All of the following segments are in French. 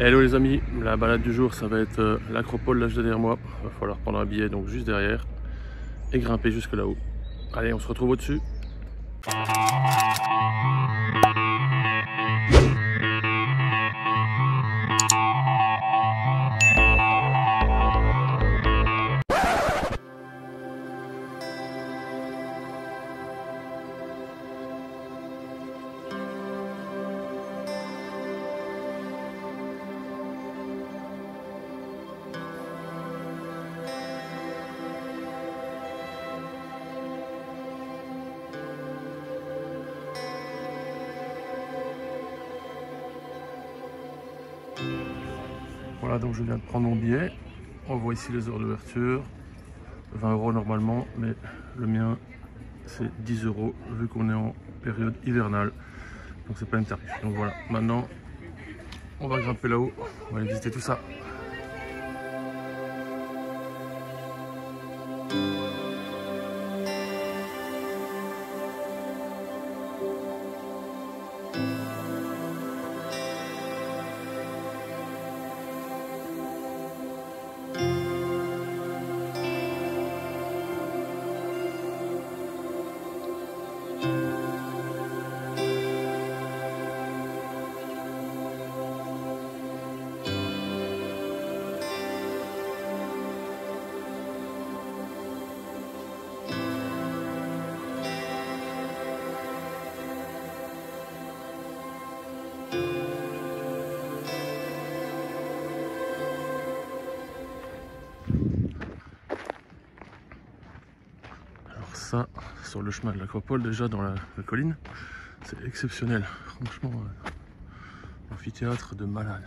Hello les amis, la balade du jour ça va être l'acropole là juste derrière moi. Il va falloir prendre un billet donc juste derrière et grimper jusque là-haut. Allez, on se retrouve au-dessus. Voilà, donc je viens de prendre mon billet. On voit ici les heures d'ouverture. 20 € normalement, mais le mien c'est 10 € vu qu'on est en période hivernale. Donc c'est pas une tarif. Donc voilà, maintenant on va grimper là-haut. On va aller visiter tout ça. Ça, sur le chemin de l'acropole, déjà dans la colline, c'est exceptionnel. Franchement, amphithéâtre de malade.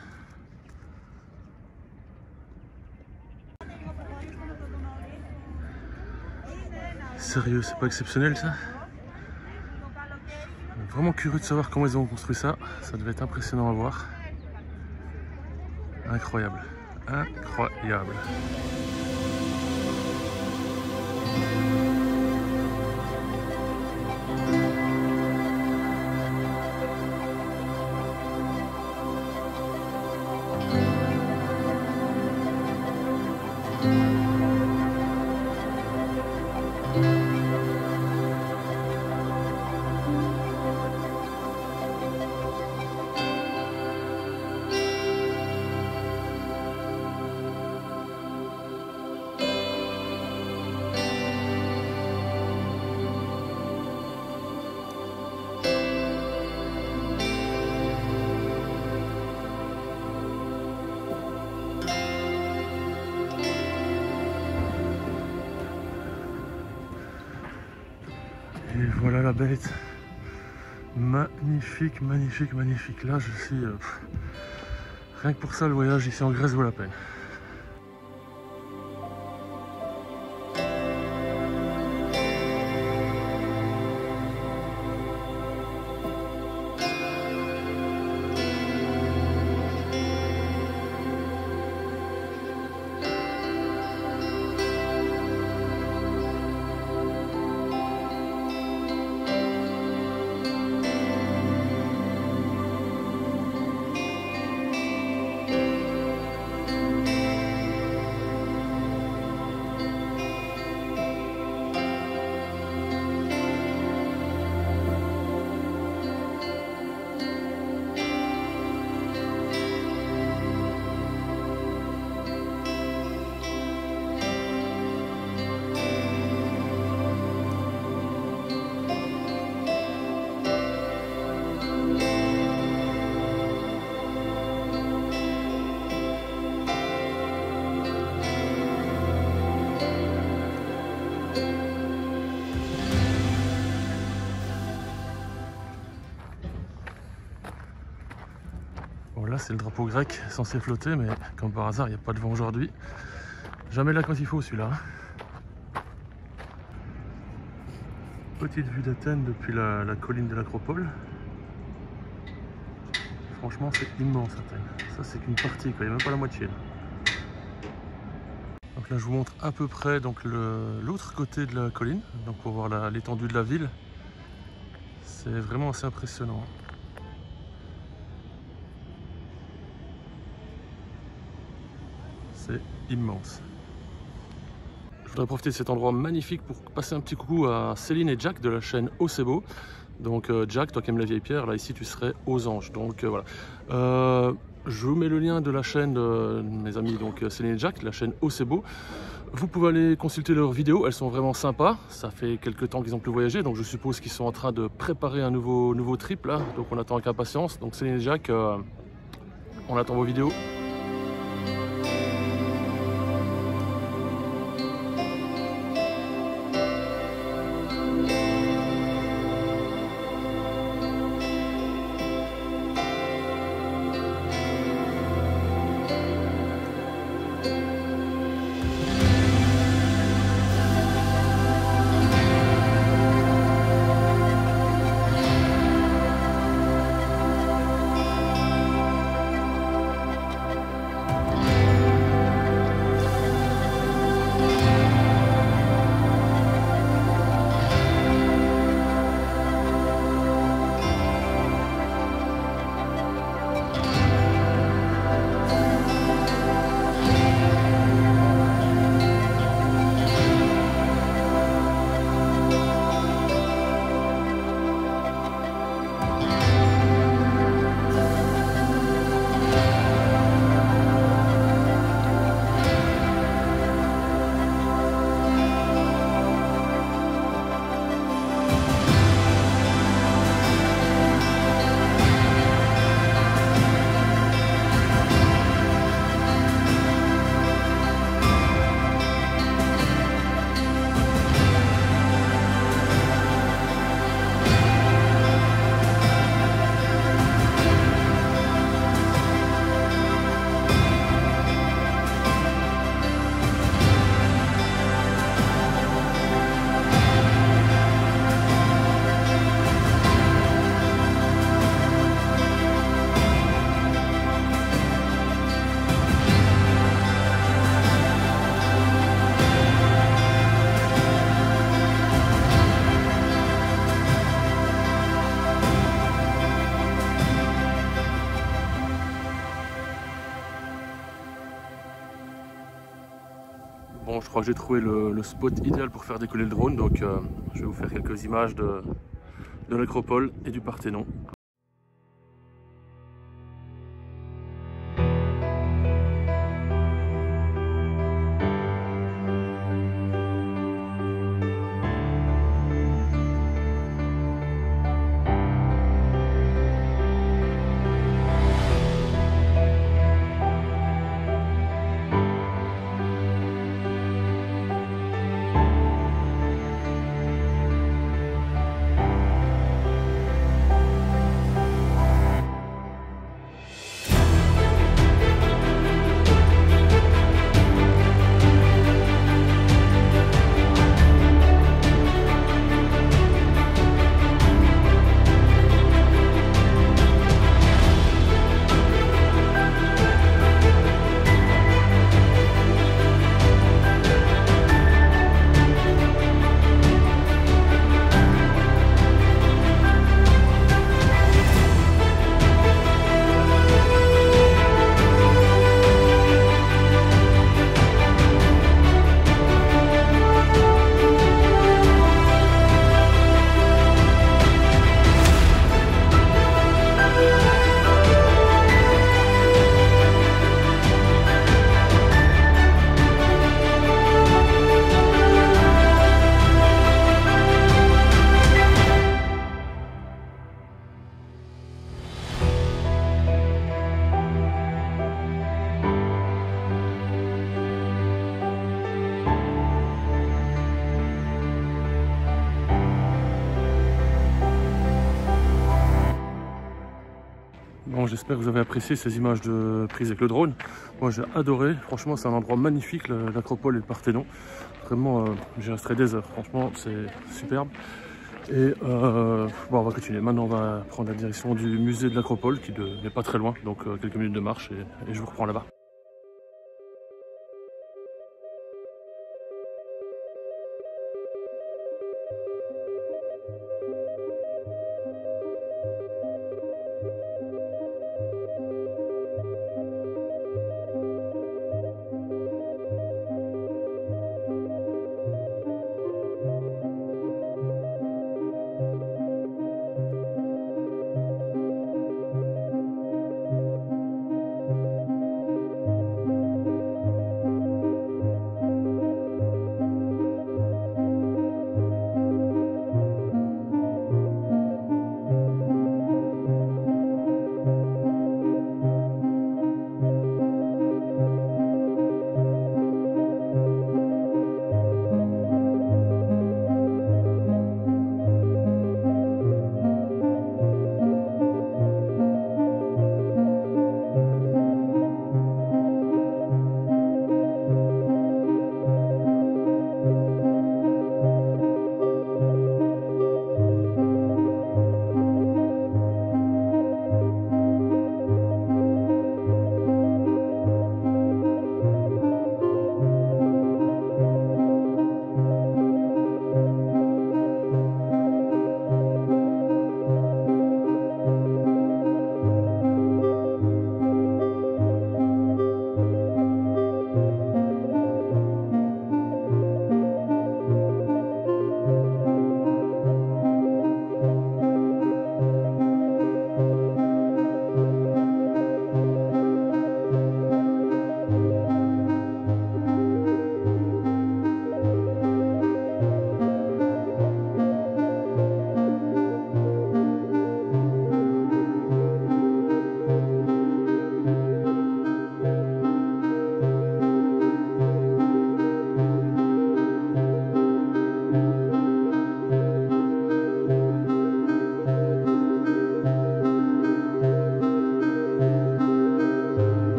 Sérieux, c'est pas exceptionnel ça? Vraiment curieux de savoir comment ils ont construit ça. Ça devait être impressionnant à voir. Incroyable. Incroyable. Et voilà la bête. Magnifique, magnifique, magnifique. Là, je suis... rien que pour ça, le voyage ici en Grèce vaut la peine. Bon, là c'est le drapeau grec censé flotter, mais comme par hasard il n'y a pas de vent aujourd'hui. Jamais là quand il faut celui-là. Petite vue d'Athènes depuis la colline de l'acropole. Franchement c'est immense Athènes. Ça c'est qu'une partie, quoi. Il n'y a même pas la moitié là. Donc là je vous montre à peu près l'autre côté de la colline, donc pour voir l'étendue de la ville. C'est vraiment assez impressionnant. c'est immense. Je voudrais profiter de cet endroit magnifique pour passer un petit coucou à Céline et Jack de la chaîne Ocebo. Donc Jack, toi qui aimes la vieille pierre, là ici tu serais aux anges. Donc voilà. Je vous mets le lien de la chaîne de mes amis donc Céline et Jack, la chaîne Ocebo. Vous pouvez aller consulter leurs vidéos, elles sont vraiment sympas. Ça fait quelques temps qu'ils ont pu voyager, donc je suppose qu'ils sont en train de préparer un nouveau trip là. Donc on attend avec impatience. Donc Céline et Jack, on attend vos vidéos. Bon, je crois que j'ai trouvé le spot idéal pour faire décoller le drone, donc je vais vous faire quelques images de l'Acropole et du Parthénon. Bon, j'espère que vous avez apprécié ces images de prise avec le drone. Moi j'ai adoré, franchement c'est un endroit magnifique, l'Acropole et le Parthénon. Vraiment, j'y resterai des heures, franchement c'est superbe. Et bon, on va continuer. Maintenant on va prendre la direction du musée de l'Acropole qui n'est pas très loin, donc quelques minutes de marche et je vous reprends là-bas.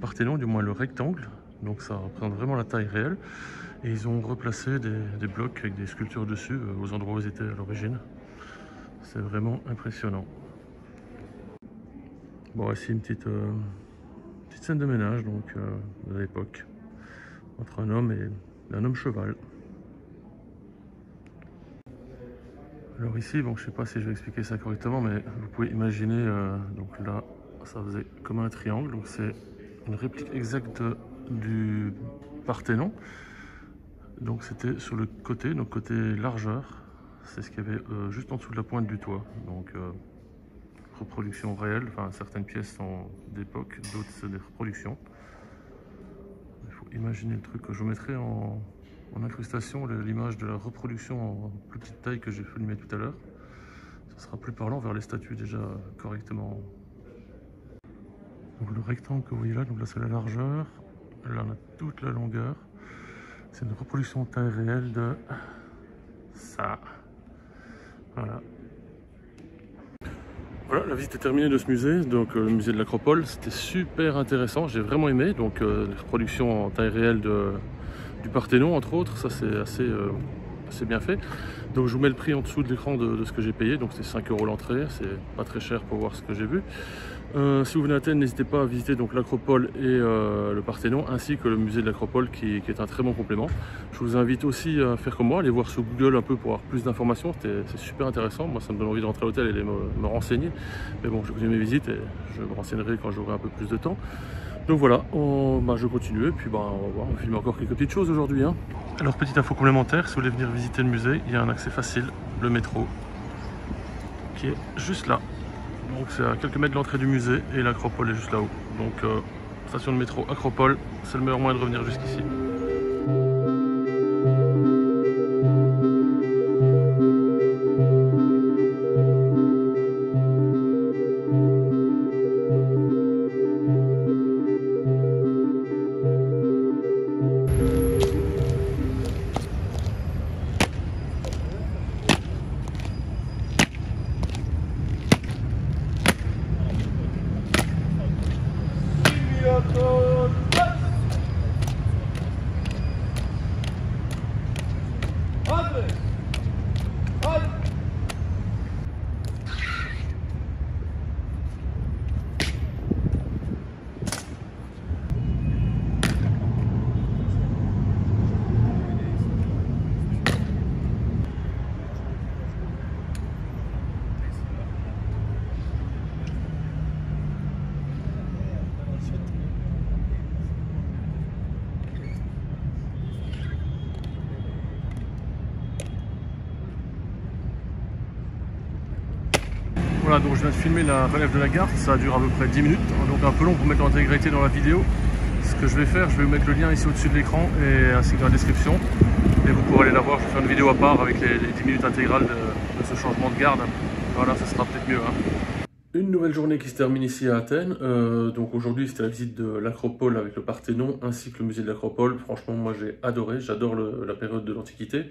Parthénon, du moins le rectangle. Donc ça représente vraiment la taille réelle. Et ils ont replacé des blocs avec des sculptures dessus aux endroits où ils étaient à l'origine. C'est vraiment impressionnant. Bon, ici une petite scène de ménage donc, de l'époque, entre un homme et un homme cheval. Alors ici, bon, je ne sais pas si je vais expliquer ça correctement, mais vous pouvez imaginer, donc là, ça faisait comme un triangle, donc c'est une réplique exacte du Parthénon. Donc c'était sur le côté, donc côté largeur, c'est ce qu'il y avait juste en dessous de la pointe du toit. Donc reproduction réelle, enfin certaines pièces sont d'époque, d'autres c'est des reproductions. Il faut imaginer le truc, je vous mettrai en incrustation l'image de la reproduction en plus petite taille que j'ai filmé tout à l'heure. Ce sera plus parlant vers les statues déjà correctement. Donc le rectangle que vous voyez là, donc là c'est la largeur, là on a toute la longueur. C'est une reproduction en taille réelle de ça. Voilà. Voilà, la visite est terminée de ce musée, donc le musée de l'Acropole. C'était super intéressant, j'ai vraiment aimé. Donc les reproductions en taille réelle du Parthénon, entre autres, ça c'est assez bien fait. Donc je vous mets le prix en dessous de l'écran de ce que j'ai payé. Donc c'est 5 € l'entrée, c'est pas très cher pour voir ce que j'ai vu. Si vous venez à Athènes, n'hésitez pas à visiter donc l'Acropole et le Parthénon, ainsi que le musée de l'Acropole qui est un très bon complément. Je vous invite aussi à faire comme moi, aller voir sur Google un peu pour avoir plus d'informations. C'est super intéressant. Moi, ça me donne envie de rentrer à l'hôtel et de me renseigner. Mais bon, je continue mes visites et je me renseignerai quand j'aurai un peu plus de temps. Donc voilà, je continue et puis on va voir, on filme encore quelques petites choses aujourd'hui. Hein. Alors, petite info complémentaire, si vous voulez venir visiter le musée, il y a un accès facile, le métro, qui est juste là. Donc c'est à quelques mètres de l'entrée du musée et l'Acropole est juste là-haut. Donc station de métro Acropole, c'est le meilleur moyen de revenir jusqu'ici. Voilà, donc je viens de filmer la relève de la gare, ça dure à peu près 10 minutes, donc un peu long pour mettre l'intégralité dans la vidéo. Ce que je vais faire, je vais vous mettre le lien ici au-dessus de l'écran et ainsi que dans la description. Et vous pourrez aller la voir, je vais faire une vidéo à part avec les 10 minutes intégrales de ce changement de garde. Voilà, ça sera peut-être mieux. Hein. Une nouvelle journée qui se termine ici à Athènes. Donc aujourd'hui c'était la visite de l'Acropole avec le Parthénon ainsi que le musée de l'Acropole. Franchement moi j'ai adoré, j'adore la période de l'Antiquité.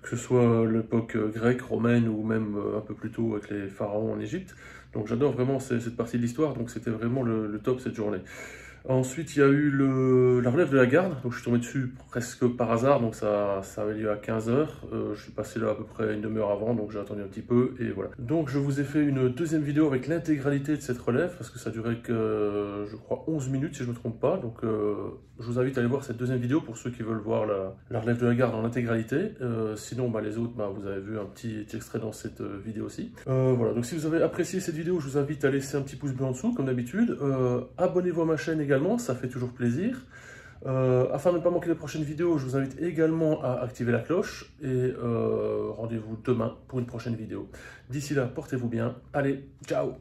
Que ce soit l'époque grecque, romaine ou même un peu plus tôt avec les pharaons en Égypte. Donc j'adore vraiment cette partie de l'histoire, donc c'était vraiment le top cette journée. Ensuite, il y a eu la relève de la garde, donc je suis tombé dessus presque par hasard, donc ça avait lieu à 15 h. Je suis passé là à peu près une demi-heure avant, donc j'ai attendu un petit peu, et voilà. Donc je vous ai fait une deuxième vidéo avec l'intégralité de cette relève, parce que ça durait que, je crois, 11 minutes si je ne me trompe pas, donc je vous invite à aller voir cette deuxième vidéo pour ceux qui veulent voir la relève de la garde en intégralité. Sinon, les autres, vous avez vu un petit extrait dans cette vidéo aussi. Voilà, donc si vous avez apprécié cette vidéo, je vous invite à laisser un petit pouce bleu en dessous, comme d'habitude. Abonnez-vous à ma chaîne également, ça fait toujours plaisir. Afin de ne pas manquer les prochaines vidéos, je vous invite également à activer la cloche et rendez-vous demain pour une prochaine vidéo. D'ici là, portez-vous bien. Allez, ciao!